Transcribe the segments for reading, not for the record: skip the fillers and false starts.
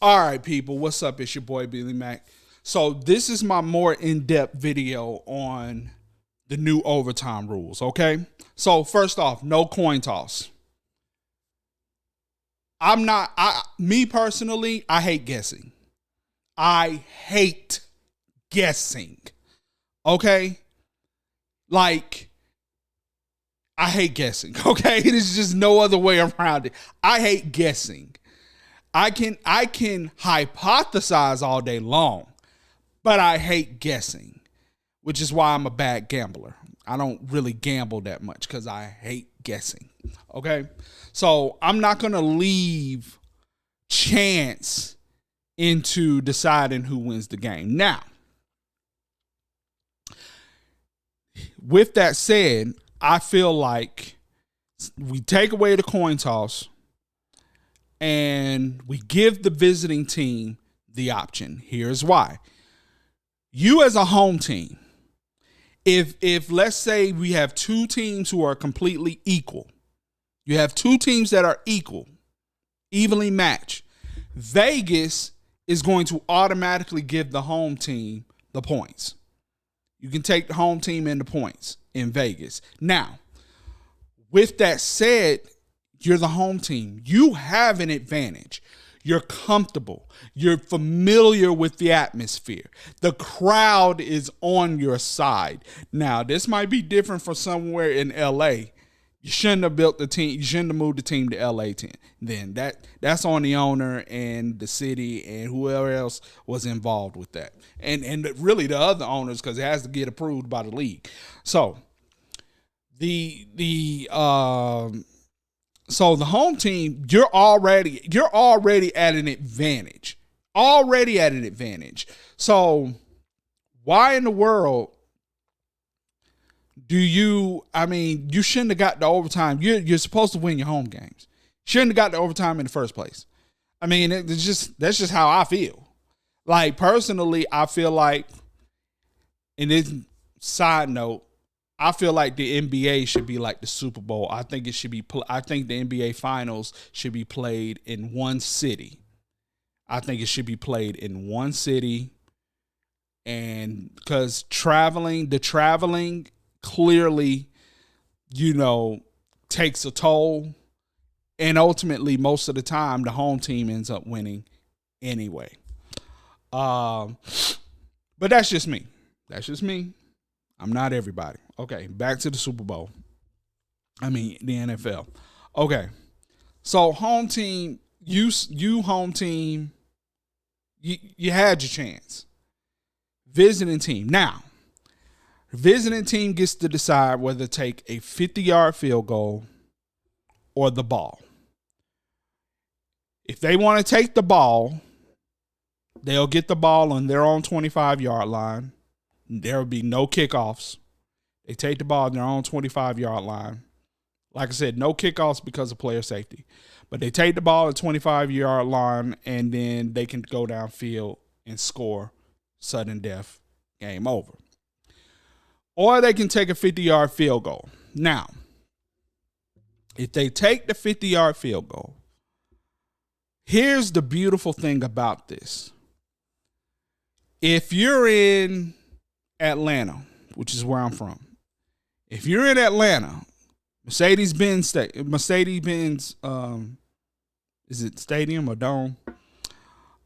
All right, people, what's up? It's your boy Billy Mack. So this is my more in-depth video on the new overtime rules. Okay. So first off, no coin toss. Me personally, I hate guessing. I hate guessing. Okay. Like, I hate guessing. Okay. There's just no other way around it. I hate guessing. I can hypothesize all day long, but I hate guessing, which is why I'm a bad gambler. I don't really gamble that much because I hate guessing. Okay. So I'm not going to leave chance into deciding who wins the game. Now, with that said, I feel like we take away the coin toss and we give the visiting team the option. Here's why. You as a home team, if let's say we have two teams who are completely equal, you have two teams that are equal, evenly matched, Vegas is going to automatically give the home team the points. You can take the home team in the points in Vegas. Now, with that said, you're the home team. You have an advantage. You're comfortable. You're familiar with the atmosphere. The crowd is on your side. Now, this might be different from somewhere in LA. You shouldn't have built the team. You shouldn't have moved the team to LA 10. Then that's on the owner and the city and whoever else was involved with that. And really the other owners, because it has to get approved by the league. So the home team, you're already at an advantage. Already at an advantage. So why in the world you shouldn't have got the overtime. You're supposed to win your home games. Shouldn't have got the overtime in the first place. I mean, that's just how I feel. Like, personally, I feel like, and this side note, I feel like the NBA should be like the Super Bowl. I think it should be. I think the NBA Finals should be played in one city. I think it should be played in one city, and because the traveling clearly, takes a toll, and ultimately, most of the time, the home team ends up winning anyway. But that's just me. That's just me. I'm not everybody. Okay, back to the Super Bowl. The NFL. Okay, so home team, you home team, you had your chance. Visiting team. Now, visiting team gets to decide whether to take a 50-yard field goal or the ball. If they want to take the ball, they'll get the ball on their own 25-yard line. There will be no kickoffs. They take the ball on their own 25-yard line. Like I said, no kickoffs because of player safety. But they take the ball at 25-yard line, and then they can go downfield and score. Sudden death, game over. Or they can take a 50-yard field goal. Now, if they take the 50-yard field goal, here's the beautiful thing about this. If you're in Atlanta, which is where I'm from, if you're in Atlanta, Mercedes-Benz, is it stadium or dome?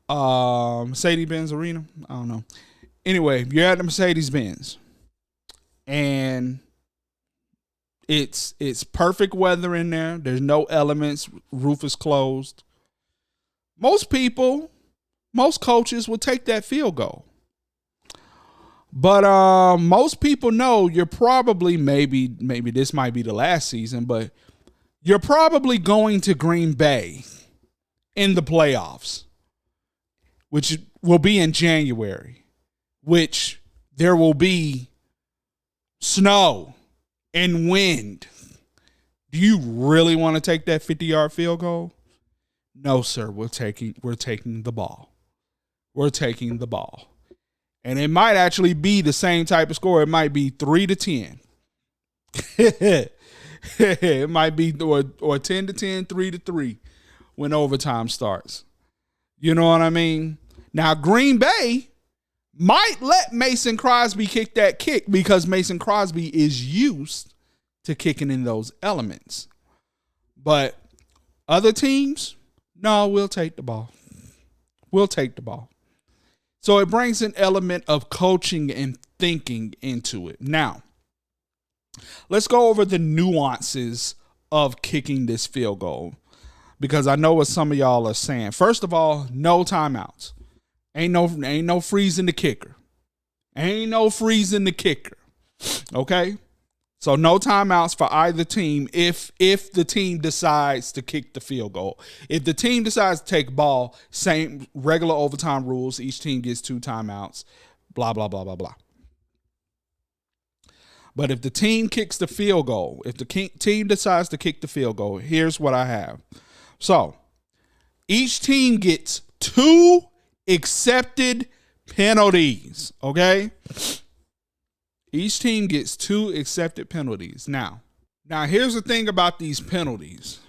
Mercedes-Benz Arena? I don't know. Anyway, you're at the Mercedes-Benz, and it's perfect weather in there. There's no elements. Roof is closed. Most coaches will take that field goal. But most people know you're probably, maybe this might be the last season, but you're probably going to Green Bay in the playoffs, which will be in January, which there will be snow and wind. Do you really want to take that 50-yard field goal? No, sir. We're taking the ball. We're taking the ball. And it might actually be the same type of score. It might be 3-10. It might be or 10-10, 3-3 when overtime starts. You know what I mean? Now, Green Bay might let Mason Crosby kick that kick because Mason Crosby is used to kicking in those elements. But other teams, no, we'll take the ball. We'll take the ball. So it brings an element of coaching and thinking into it. Now, let's go over the nuances of kicking this field goal, because I know what some of y'all are saying. First of all, no timeouts. Ain't no freezing the kicker. Ain't no freezing the kicker. Okay? So no timeouts for either team if the team decides to kick the field goal. If the team decides to take ball, same regular overtime rules. Each team gets 2 timeouts. Blah, blah, blah, blah, blah. But if the team kicks the field goal, if the team decides to kick the field goal, here's what I have. So each team gets 2 accepted penalties, okay? Each team gets 2 accepted penalties. Now here's the thing about these penalties.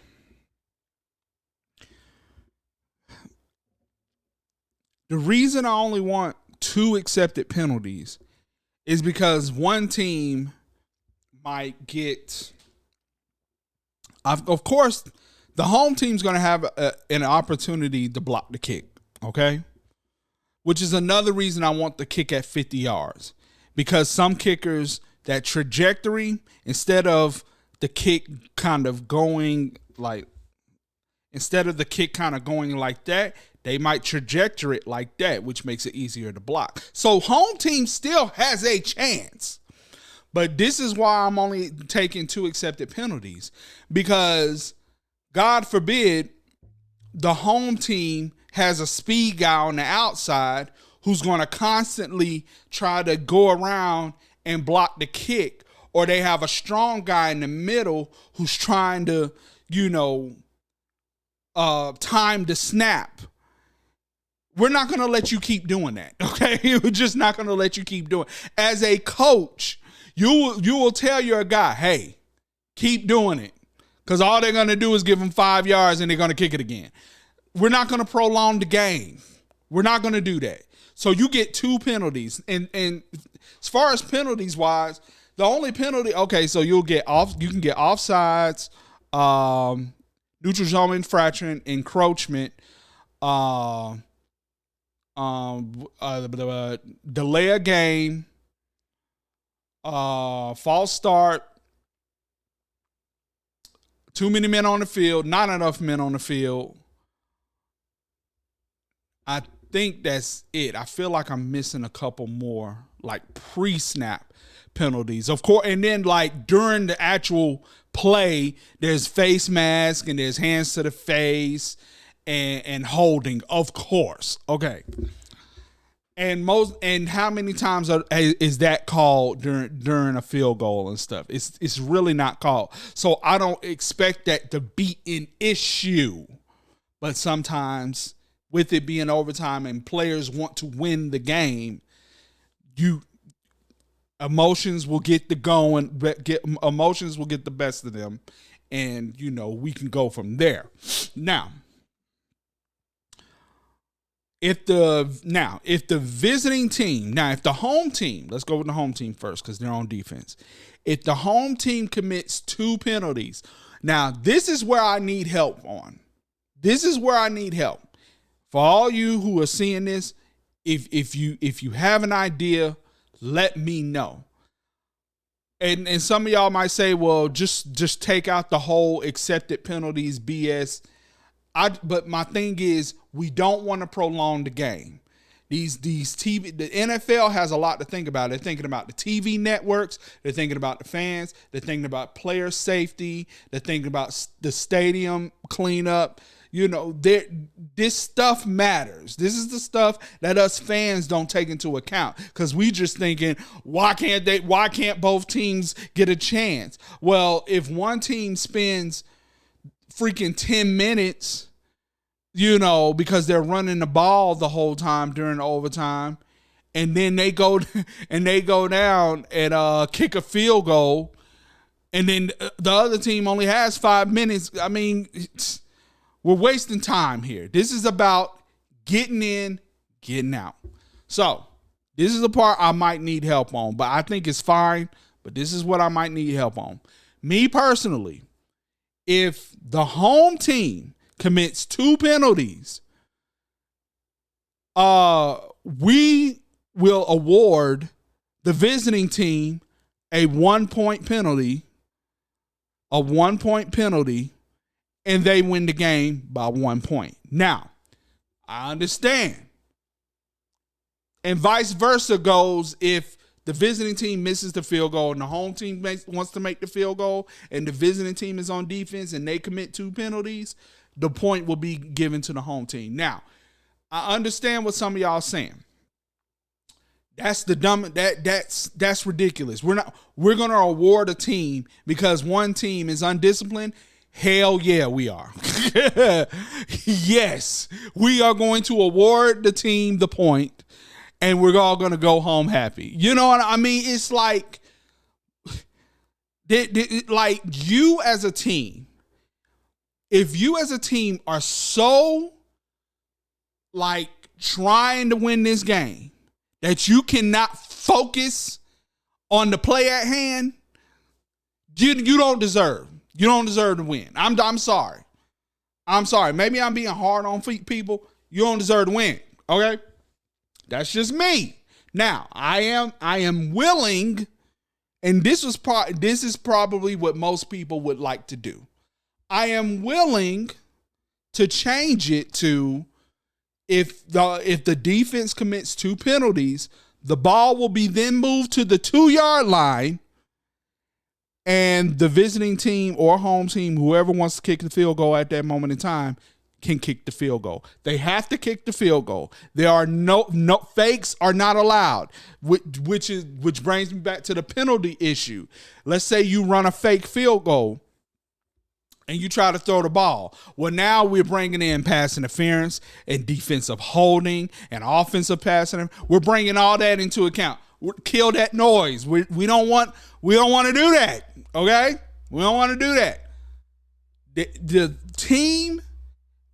The reason I only want 2 accepted penalties is because one team might get, of course, the home team's going to have an opportunity to block the kick, okay? Which is another reason I want the kick at 50 yards. Because some kickers, that trajectory, instead of the kick kind of going like that, they might trajectory it like that, which makes it easier to block. So home team still has a chance. But this is why I'm only taking 2 accepted penalties. Because, God forbid, the home team has a speed guy on the outside who's going to constantly try to go around and block the kick. Or they have a strong guy in the middle who's trying to, time the snap. We're not going to let you keep doing that, okay? We're just not going to let you keep doing it. As a coach, you will tell your guy, hey, keep doing it. Because all they're going to do is give them 5 yards and they're going to kick it again. We're not going to prolong the game. We're not going to do that. So you get 2 penalties. And as far as penalties wise, the only penalty, okay, so you can get offsides, neutral zone infraction, encroachment, delay a game, false start, too many men on the field, not enough men on the field. I think that's it. I feel like I'm missing a couple more, like pre-snap penalties, of course. And then like during the actual play, there's face mask and there's hands to the face and holding, of course. Okay. And how many times is that called during a field goal and stuff? It's really not called. So I don't expect that to be an issue. But sometimes with it being overtime and players want to win the game, emotions will get the best of them, and we can go from there. Now, if the visiting team, if the home team, let's go with the home team first because they're on defense. If the home team commits 2 penalties, now this is where I need help on. This is where I need help. For all you who are seeing this, if you have an idea, let me know. And some of y'all might say, well, just take out the whole accepted penalties BS. But my thing is, we don't want to prolong the game. The NFL has a lot to think about. They're thinking about the TV networks. They're thinking about the fans. They're thinking about player safety. They're thinking about the stadium cleanup. This stuff matters. This is the stuff that us fans don't take into account because we just thinking, why can't both teams get a chance? Well, if one team spends freaking 10 minutes, because they're running the ball the whole time during overtime, and then they go down and kick a field goal, and then the other team only has 5 minutes. I mean, we're wasting time here. This is about getting in, getting out. So this is the part I might need help on, but I think it's fine. But this is what I might need help on. Me personally, if the home team commits 2 penalties, we will award the visiting team a 1-point penalty, and they win the game by 1 point. Now, I understand. And vice versa goes if the visiting team misses the field goal and the home team wants to make the field goal and the visiting team is on defense and they commit 2 penalties, the point will be given to the home team. Now, I understand what some of y'all are saying. That's that's ridiculous. We're gonna award a team because one team is undisciplined. Hell yeah, we are. Yes, we are going to award the team the point, and we're all gonna go home happy. You know what I mean? It's like, like you as a team. If you as a team are so like trying to win this game that you cannot focus on the play at hand, you don't deserve. You don't deserve to win. I'm sorry. I'm sorry. Maybe I'm being hard on people. You don't deserve to win. Okay? That's just me. Now, I am willing, and this is probably what most people would like to do. I am willing to change it to if the defense commits 2 penalties, the ball will be then moved to the 2-yard line, and the visiting team or home team, whoever wants to kick the field goal at that moment in time, can kick the field goal. They have to kick the field goal. There are no fakes are not allowed, which brings me back to the penalty issue. Let's say you run a fake field goal and you try to throw the ball. Well, now we're bringing in pass interference and defensive holding and offensive passing. We're bringing all that into account. Kill that noise. We don't want to do that. Okay, we don't want to do that. The team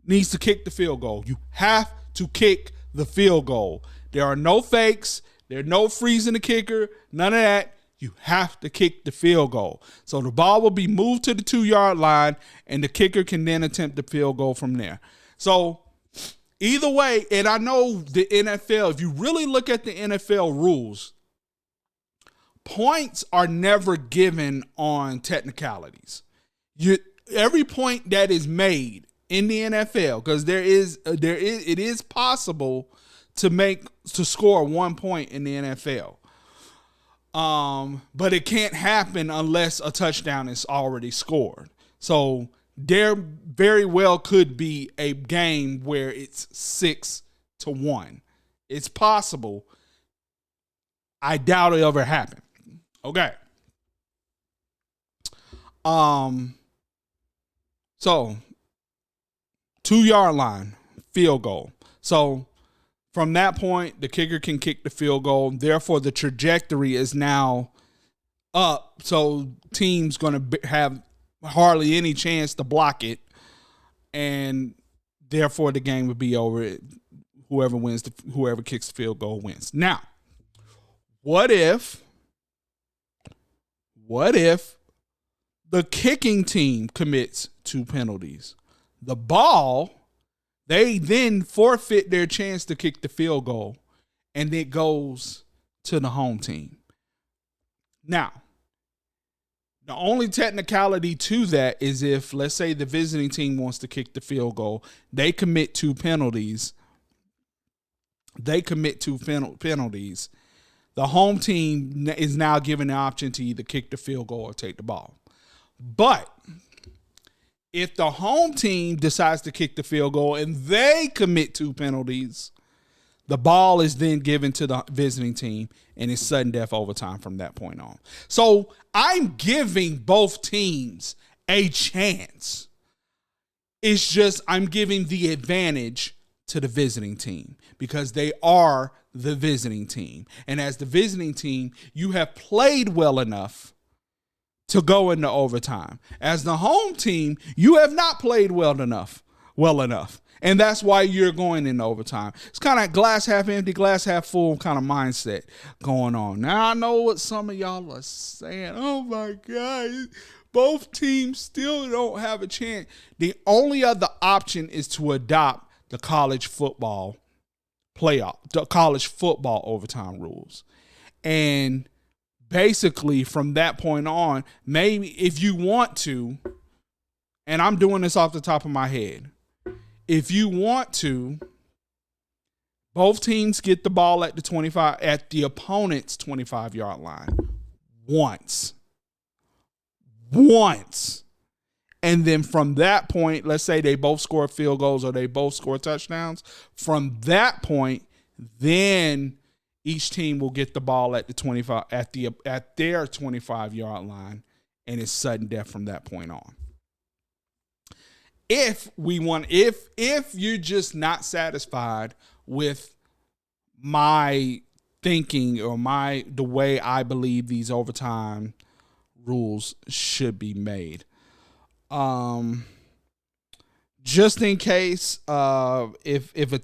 needs to kick the field goal. You have to kick the field goal. There are no fakes. There's no freezing the kicker. None of that. You have to kick the field goal. So the ball will be moved to the 2-yard line, and the kicker can then attempt the field goal from there. So either way, and I know the NFL, if you really look at the NFL rules, points are never given on technicalities. Every point that is made in the NFL, because it is possible to score 1 point in the NFL. But it can't happen unless a touchdown is already scored. So there very well could be a game where it's 6-1. It's possible. I doubt it'll ever happen. Okay. So 2-yard line, field goal. So from that point, the kicker can kick the field goal. Therefore, the trajectory is now up. So team's going to have hardly any chance to block it. And therefore, the game would be over. Whoever kicks the field goal wins. Now, what if the kicking team commits 2 penalties? The ball, they then forfeit their chance to kick the field goal, and it goes to the home team. Now, the only technicality to that is if, let's say, the visiting team wants to kick the field goal, they commit 2 penalties. Penalties. The home team is now given the option to either kick the field goal or take the ball. But if the home team decides to kick the field goal and they commit 2 penalties, the ball is then given to the visiting team, and it's sudden death overtime from that point on. So I'm giving both teams a chance. It's just I'm giving the advantage to the visiting team because they are the visiting team. And as the visiting team, you have played well enough to go into overtime. As the home team, you have not played well enough. And that's why you're going in overtime. It's kind of glass half empty, glass half full kind of mindset going on. Now, I know what some of y'all are saying. Oh, my God. Both teams still don't have a chance. The only other option is to adopt the college football playoff, the college football overtime rules. And basically, from that point on, maybe if you want to, and I'm doing this off the top of my head, if you want to, both teams get the ball at the opponent's 25-yard line once. And then from that point, let's say they both score field goals or they both score touchdowns. From that point, then each team will get the ball at the 25 at their 25-yard line, and it's sudden death from that point on. If you're just not satisfied with my thinking or the way I believe these overtime rules should be made. Just in case, if the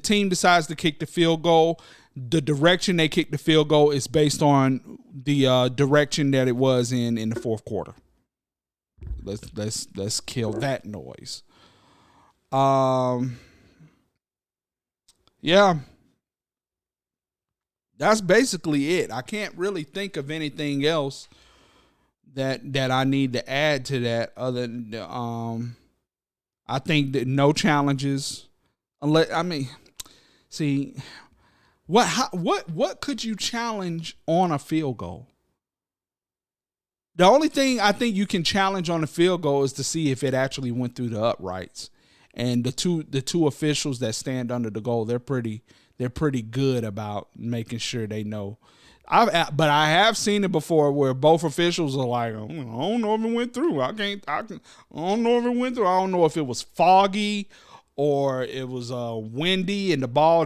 team decides to kick the field goal, the direction they kick the field goal is based on the direction that it was in the fourth quarter. Let's kill that noise. Yeah. That's basically it. I can't really think of anything else that I need to add to that other than I think that no challenges unless what could you challenge on a field goal? The only thing I think you can challenge on a field goal is to see if it actually went through the uprights. And the two officials that stand under the goal, they're pretty good about making sure they know. But I have seen it before where both officials are like, I don't know if it went through. I don't know if it went through. I don't know if it was foggy or it was windy and the ball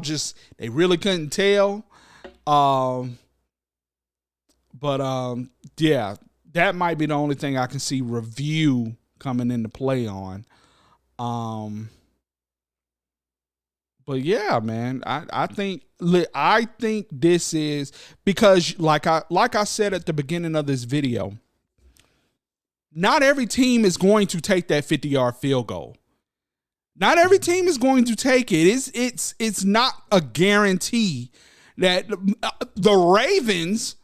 they really couldn't tell. Yeah, that might be the only thing I can see review coming into play on. But yeah, man, I think this is because like I said at the beginning of this video, not every team is going to take that 50-yard field goal. Not every team is going to take it. It's not a guarantee that the Ravens,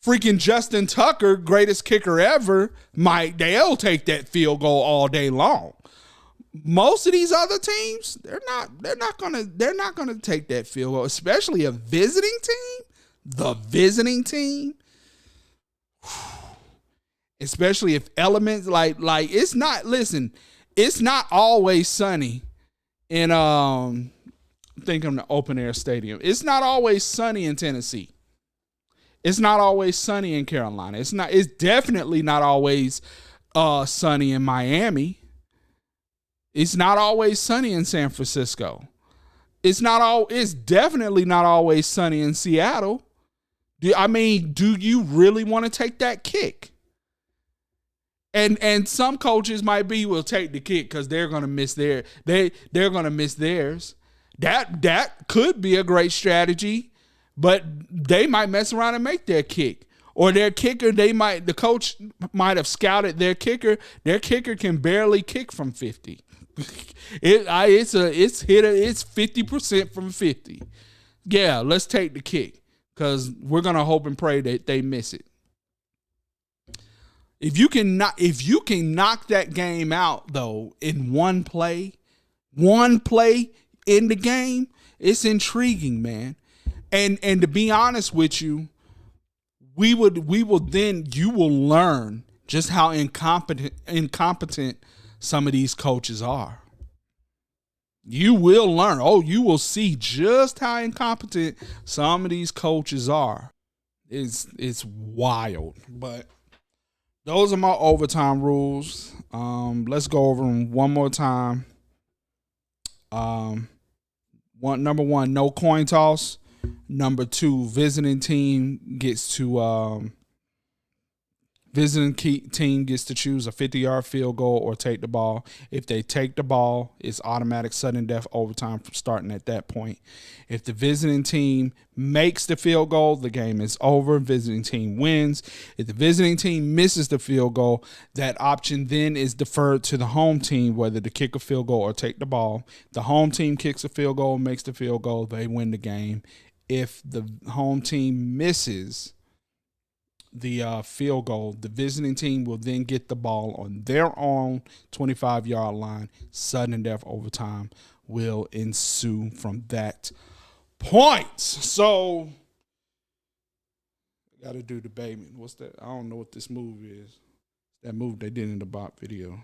freaking Justin Tucker, greatest kicker ever, they'll take that field goal all day long. Most of these other teams, they're not gonna take that field goal, especially a visiting team. The visiting team, especially if elements like it's not. Listen, it's not always sunny in think of the open air stadium. It's not always sunny in Tennessee. It's not always sunny in Carolina. It's definitely not always sunny in Miami. It's not always sunny in San Francisco. It's definitely not always sunny in Seattle. Do you really want to take that kick? And some coaches will take the kick because they're gonna miss they're gonna miss theirs. That could be a great strategy, but they might mess around and make their kick. Or their kicker, the coach might have scouted their kicker. Their kicker can barely kick from 50. It's 50% from 50. Yeah, let's take the kick because we're gonna hope and pray that they miss it. If you can knock that game out though in one play in the game, it's intriguing, man. And to be honest with you, you will learn just how incompetent some of these coaches are. You will learn. You will see just how incompetent some of these coaches are. It's wild. But those are my overtime rules. Let's go over them one more time. Number one, no coin toss. Number two, visiting team gets to Visiting team gets to choose a 50-yard field goal or take the ball. If they take the ball, it's automatic sudden death overtime starting at that point. If the visiting team makes the field goal, the game is over. Visiting team wins. If the visiting team misses the field goal, that option then is deferred to the home team, whether to kick a field goal or take the ball. The home team kicks a field goal, makes the field goal, they win the game. If the home team misses the field goal, the visiting team will then get the ball on their own 25-yard line. Sudden death overtime will ensue from that point. So, I got to do the Bateman. What's that? I don't know what this move is. That move they did in the bot video.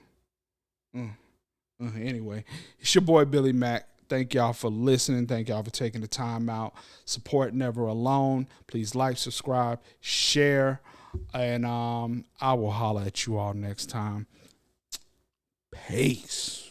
Anyway, it's your boy Billy Mack. Thank y'all for listening. Thank y'all for taking the time out. Support Never Alone. Please like, subscribe, share, and I will holler at you all next time. Peace.